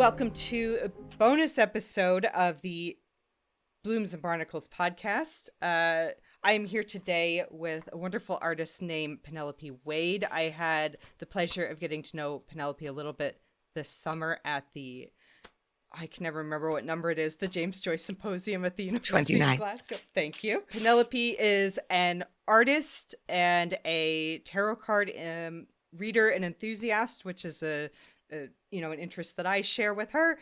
Welcome to a bonus episode of the Blooms and Barnacles podcast. I am here today with a wonderful artist named Penelope Wade. I had the pleasure of getting to know Penelope a little bit this summer at I can never remember what number it is, the James Joyce Symposium at the University 29. of Glasgow. Thank you. Penelope is an artist and a tarot card reader and enthusiast, which is an interest that I share with her.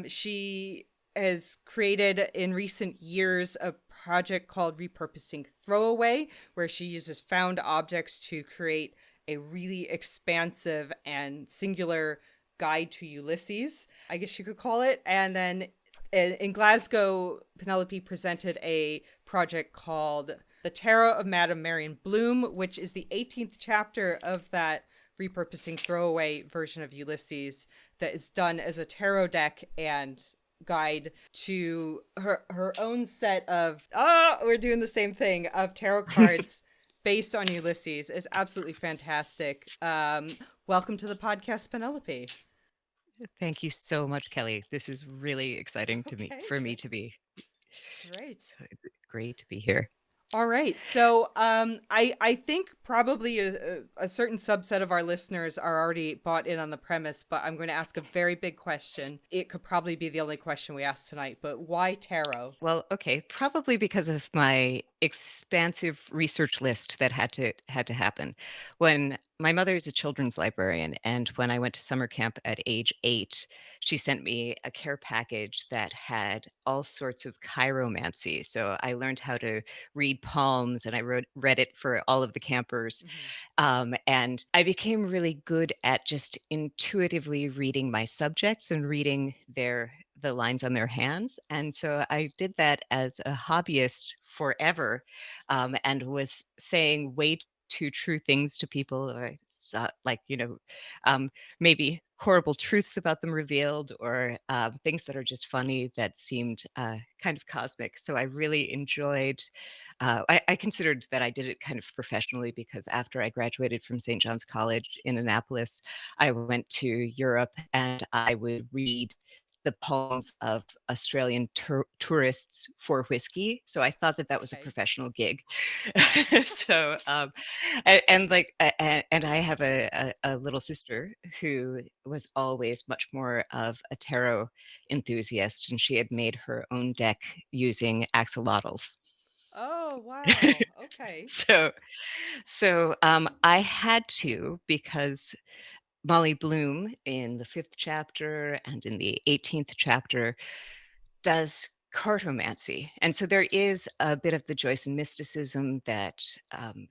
She has created in recent years a project called Repurposing Throwaway, where she uses found objects to create a really expansive and singular guide to Ulysses, I guess you could call it. And then in Glasgow, Penelope presented a project called The Tarot of Mme Marion Bloom, which is the 18th chapter of that repurposing throwaway version of Ulysses that is done as a tarot deck and guide to her own set of we're doing the same thing of tarot cards based on Ulysses. Is absolutely fantastic. Welcome to the podcast, Penelope. Thank you so much, Kelly. This is really exciting for me to be. Great. So it's great to be here. All right. So I think probably a certain subset of our listeners are already bought in on the premise, but I'm going to ask a very big question. It could probably be the only question we ask tonight, but why tarot? Well, okay, probably because of my expansive research list that had to happen. When my mother is a children's librarian, and when I went to summer camp at age 8, she sent me a care package that had all sorts of chiromancy. So I learned how to read palms, and I read it for all of the campers. And I became really good at just intuitively reading my subjects and reading the lines on their hands. And so I did that as a hobbyist forever, and was saying way too true things to people. Or I saw, like, maybe horrible truths about them revealed, or things that are just funny that seemed kind of cosmic. So I really enjoyed. I considered that I did it kind of professionally, because after I graduated from St. John's College in Annapolis, I went to Europe and I would read the poems of Australian tourists for whiskey. So I thought that that was a Okay. professional gig. So, and I have a little sister who was always much more of a tarot enthusiast, and she had made her own deck using axolotls. Oh, wow. Okay. So, so I had to, because Molly Bloom in the 5th chapter and in the 18th chapter does cartomancy. And so there is a bit of the Joycean mysticism that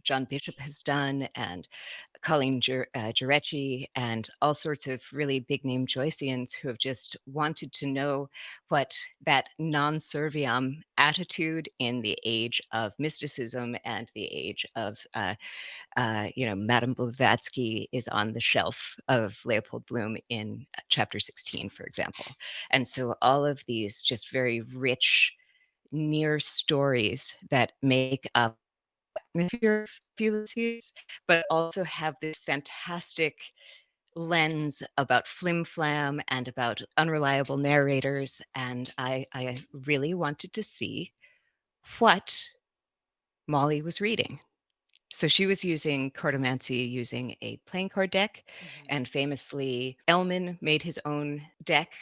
John Bishop has done, and Colleen Giretti, and all sorts of really big name Joyceans who have just wanted to know what that non serviam attitude in the age of mysticism and the age of Madame Blavatsky is on the shelf of Leopold Bloom in chapter 16, for example. And so all of these just very rich, near stories that make up atmosphere of Ulysses, but also have this fantastic lens about flim flam and about unreliable narrators. And I really wanted to see what Molly was reading. So she was using cartomancy using a playing card deck, Mhm. and famously, Elman made his own deck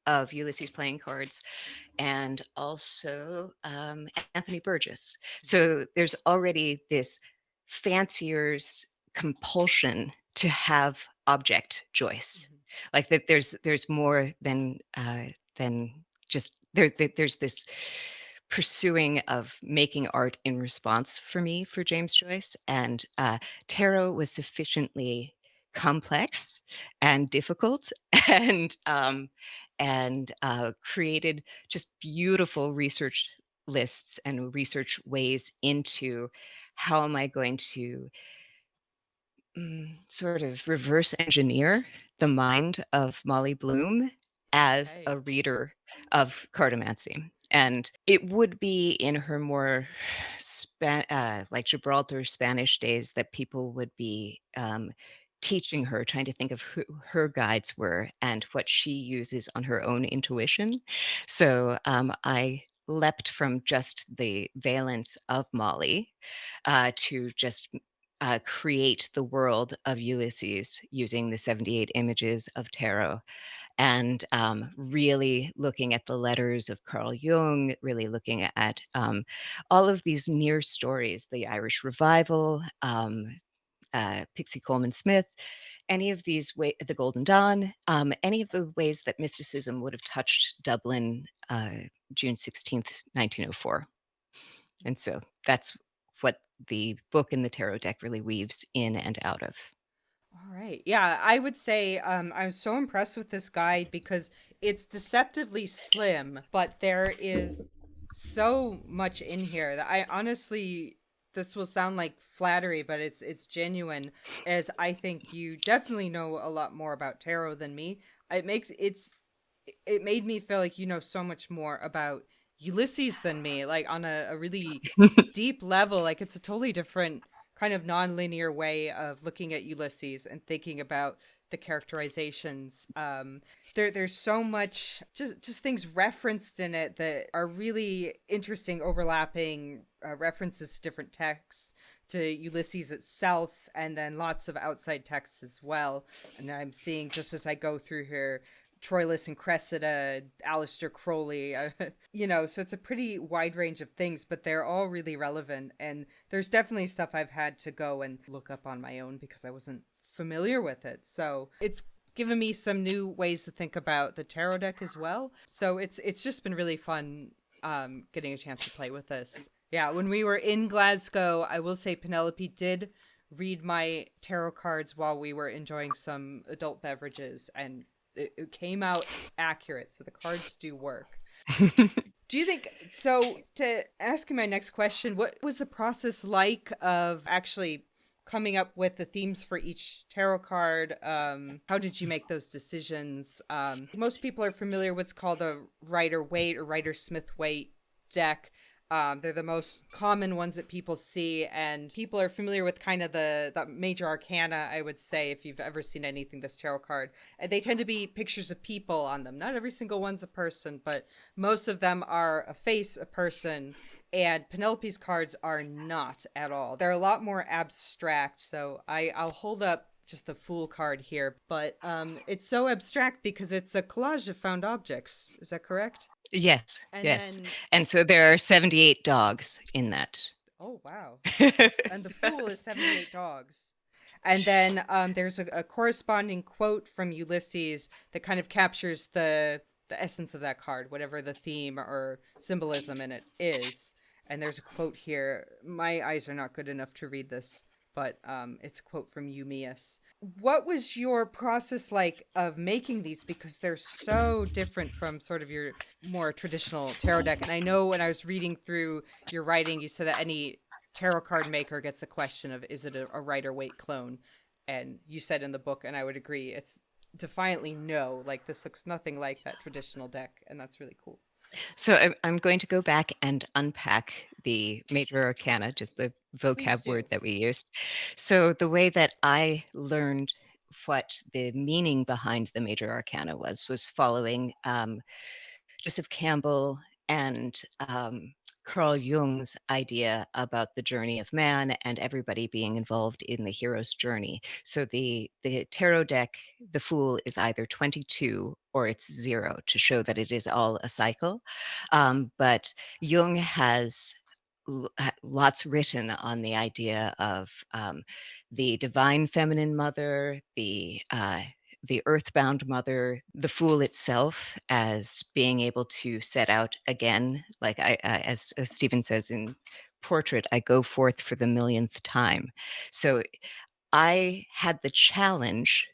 of Ulysses playing cards, and also Anthony Burgess. So there's already this fancier's compulsion to have object Joyce, Mhm. like that. There's more than just there's this pursuing of making art in response for me for James Joyce, and tarot was sufficiently complex and difficult, and created just beautiful research lists and research ways into how am I going to sort of reverse engineer the mind of Molly Bloom as Okay. a reader of cartomancy. And it would be in her more like Gibraltar Spanish days that people would be teaching her, trying to think of who her guides were and what she uses on her own intuition. So I leapt from just the valence of Molly to just create the world of Ulysses using the 78 images of tarot and really looking at the letters of Carl Jung, really looking at all of these near stories, the Irish Revival, Pixie Coleman Smith, any of these the Golden Dawn, any of the ways that mysticism would have touched Dublin, June 16th, 1904. And so that's what the book and the tarot deck really weaves in and out of. All right. Yeah, I would say I was so impressed with this guide because it's deceptively slim, but there is so much in here that I honestly, this will sound like flattery, but it's genuine, as I think you definitely know a lot more about tarot than me. It made me feel like you know so much more about Ulysses than me, like on a really deep level. Like it's a totally different kind of non-linear way of looking at Ulysses and thinking about the characterizations. There's so much just things referenced in it that are really interesting, overlapping references to different texts, to Ulysses itself, and then lots of outside texts as well. And I'm seeing, just as I go through here, Troilus and Cressida, Aleister Crowley, so it's a pretty wide range of things, but they're all really relevant. And there's definitely stuff I've had to go and look up on my own because I wasn't familiar with it. So it's given me some new ways to think about the tarot deck as well. So it's just been really fun getting a chance to play with this. Yeah, when we were in Glasgow, I will say Penelope did read my tarot cards while we were enjoying some adult beverages, and it came out accurate, so the cards do work. Do you think so? To ask you my next question, what was the process like of actually coming up with the themes for each tarot card? How did you make those decisions? Most people are familiar with what's called a Rider Waite or Rider Smith Waite deck. They're the most common ones that people see, and people are familiar with kind of the major arcana, I would say, if you've ever seen anything this tarot card. And they tend to be pictures of people on them. Not every single one's a person, but most of them are a face, a person, and Penelope's cards are not at all. They're a lot more abstract, so I'll hold up just the Fool card here, but it's so abstract because it's a collage of found objects. Is that correct? Yes, And yes. then, And so there are 78 dogs in that. oh wow, and the Fool is 78 dogs. And then there's a corresponding quote from Ulysses that kind of captures the essence of that card, whatever the theme or symbolism in it is. And there's a quote here. My eyes are not good enough to read this, but it's a quote from Eumaeus. What was your process like of making these? Because they're so different from sort of your more traditional tarot deck. And I know when I was reading through your writing, you said that any tarot card maker gets the question of, is it a Rider Waite clone? And you said in the book, and I would agree, it's defiantly no. Like, this looks nothing like that traditional deck, and that's really cool. So I'm going to go back and unpack the major arcana, just the Please vocab word do. that we used. So the way that I learned what the meaning behind the major arcana was following Joseph Campbell and Carl Jung's idea about the journey of man and everybody being involved in the hero's journey. So the tarot deck, the Fool, is either 22 or it's 0 to show that it is all a cycle. But Jung has lots written on the idea of the divine feminine mother, the earthbound mother, the Fool itself as being able to set out again, like as Stephen says in Portrait, I go forth for the millionth time. So I had the challenge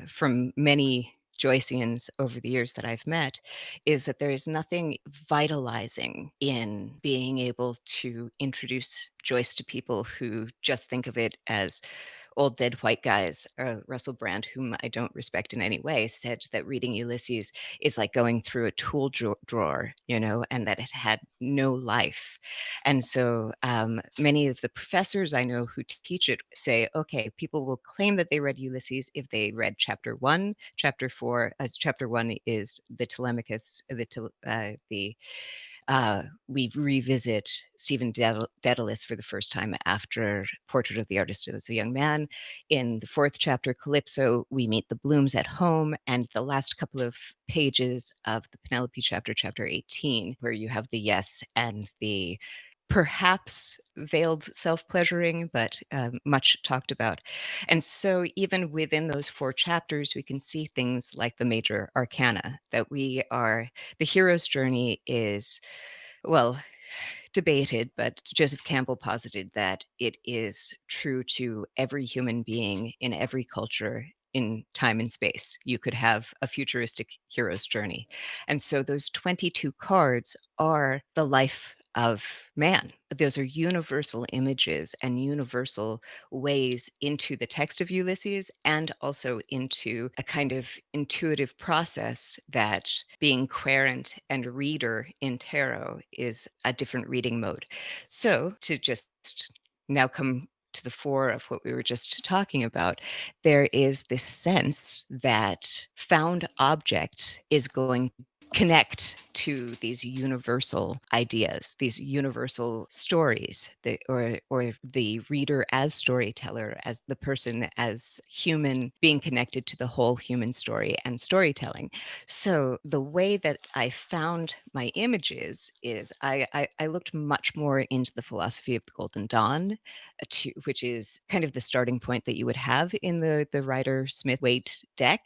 from many Joyceans over the years that I've met is that there is nothing vitalizing in being able to introduce Joyce to people who just think of it as old dead white guys, Russell Brand, whom I don't respect in any way, said that reading Ulysses is like going through a tool drawer, and that it had no life. And so many of the professors I know who teach it say, okay, people will claim that they read Ulysses if they read chapter one, chapter four, as chapter one is the Telemachus, we revisit Stephen Dedalus for the first time after Portrait of the Artist as a Young Man. In the fourth chapter, Calypso, we meet the Blooms at home, and the last couple of pages of the Penelope chapter, chapter 18, where you have the yes and the perhaps veiled self-pleasuring, but much talked about. And so even within those four chapters, we can see things like the major arcana, that the hero's journey is, well, debated, but Joseph Campbell posited that it is true to every human being in every culture in time and space. You could have a futuristic hero's journey. And so those 22 cards are the life of man. Those are universal images and universal ways into the text of Ulysses and also into a kind of intuitive process that being querent and reader in tarot is a different reading mode. So to just now come to the fore of what we were just talking about, there is this sense that found object is going to connect to these universal ideas, these universal stories, or the reader as storyteller, as the person as human being connected to the whole human story and storytelling. So the way that I found my images is I looked much more into the philosophy of the Golden Dawn, which is kind of the starting point that you would have in the Rider Smith Waite deck.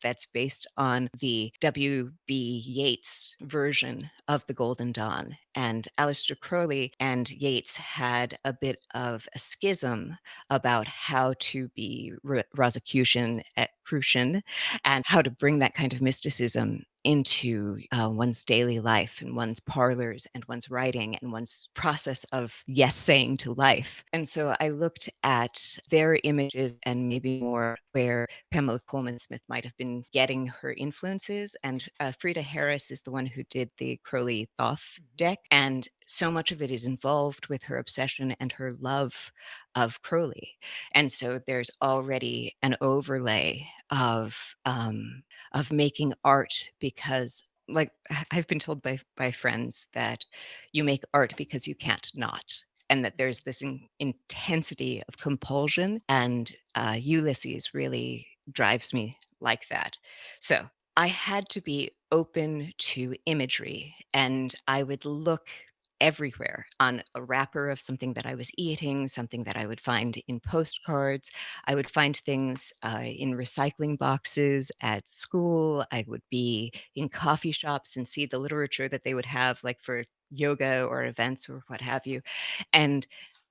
That's based on the W.B. Yeats version of the Golden Dawn. And Aleister Crowley and Yeats had a bit of a schism about how to be Rosicrucian and how to bring that kind of mysticism into one's daily life and one's parlors and one's writing and one's process of yes saying to life. And so I looked at their images and maybe more where Pamela Coleman Smith might have been getting her influences. And Frida Harris is the one who did the Crowley Thoth deck. And so much of it is involved with her obsession and her love of Crowley. And so there's already an overlay of making art because, like, I've been told by friends that you make art because you can't not, and that there's this intensity of compulsion, and Ulysses really drives me like that. So I had to be open to imagery, and I would look everywhere on a wrapper of something that I was eating, something that I would find in postcards. I would find things in recycling boxes at school. I would be in coffee shops and see the literature that they would have, like for yoga or events or what have you. And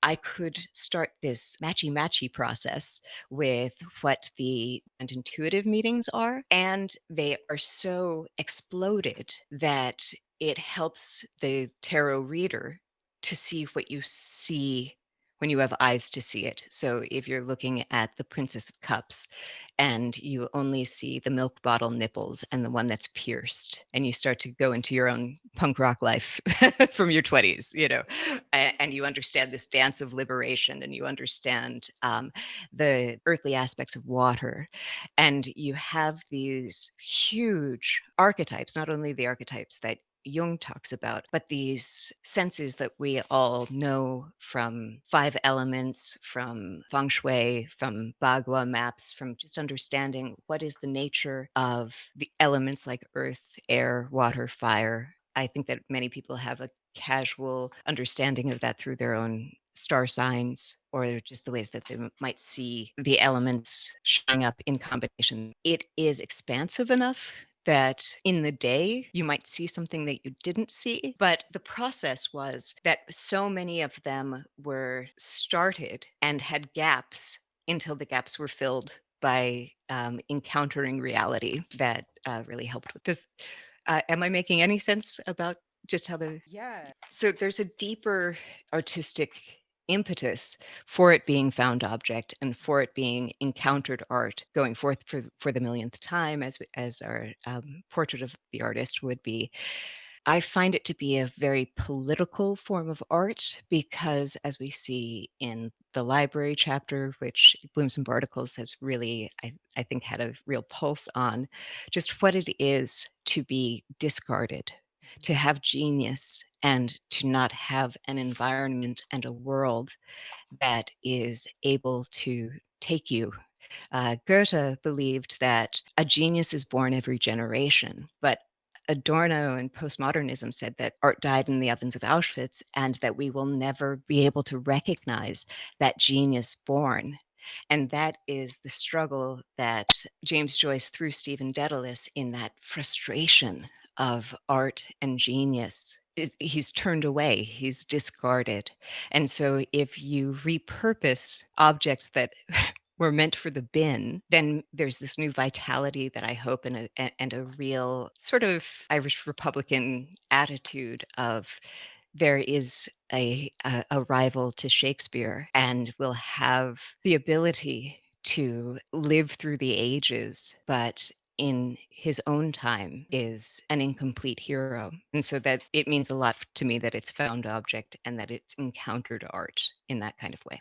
I could start this matchy process with what the and intuitive meetings are. And they are so exploded that it helps the tarot reader to see what you see when you have eyes to see it. So if you're looking at the Princess of Cups and you only see the milk bottle nipples and the one that's pierced, and you start to go into your own punk rock life from your 20s, and you understand this dance of liberation, and you understand the earthly aspects of water, and you have these huge archetypes, not only the archetypes that Jung talks about, but these senses that we all know from five elements, from feng shui, from Bagua maps, from just understanding what is the nature of the elements like earth, air, water, fire. I think that many people have a casual understanding of that through their own star signs or just the ways that they might see the elements showing up in combination. It is expansive enough that in the day you might see something that you didn't see. But the process was that so many of them were started and had gaps until the gaps were filled by encountering reality that really helped with this. Am I making any sense about just how Yeah. so there's a deeper artistic impetus for it being found object and for it being encountered art going forth for the millionth time as our portrait of the artist would be. I find it to be a very political form of art because, as we see in the library chapter, which Blooms and Barnacles has really, I think, had a real pulse on, just what it is to be discarded, to have genius, and to not have an environment and a world that is able to take you. Goethe believed that a genius is born every generation, but Adorno and postmodernism said that art died in the ovens of Auschwitz and that we will never be able to recognize that genius born. And that is the struggle that James Joyce threw Stephen Dedalus in, that frustration of art and genius. He's turned away, he's discarded. And so if you repurpose objects that were meant for the bin, then there's this new vitality that I hope, and a real sort of Irish Republican attitude of there is a rival to Shakespeare and will have the ability to live through the ages, but in his own time is an incomplete hero. And so that it means a lot to me that it's found object and that it's encountered art in that kind of way.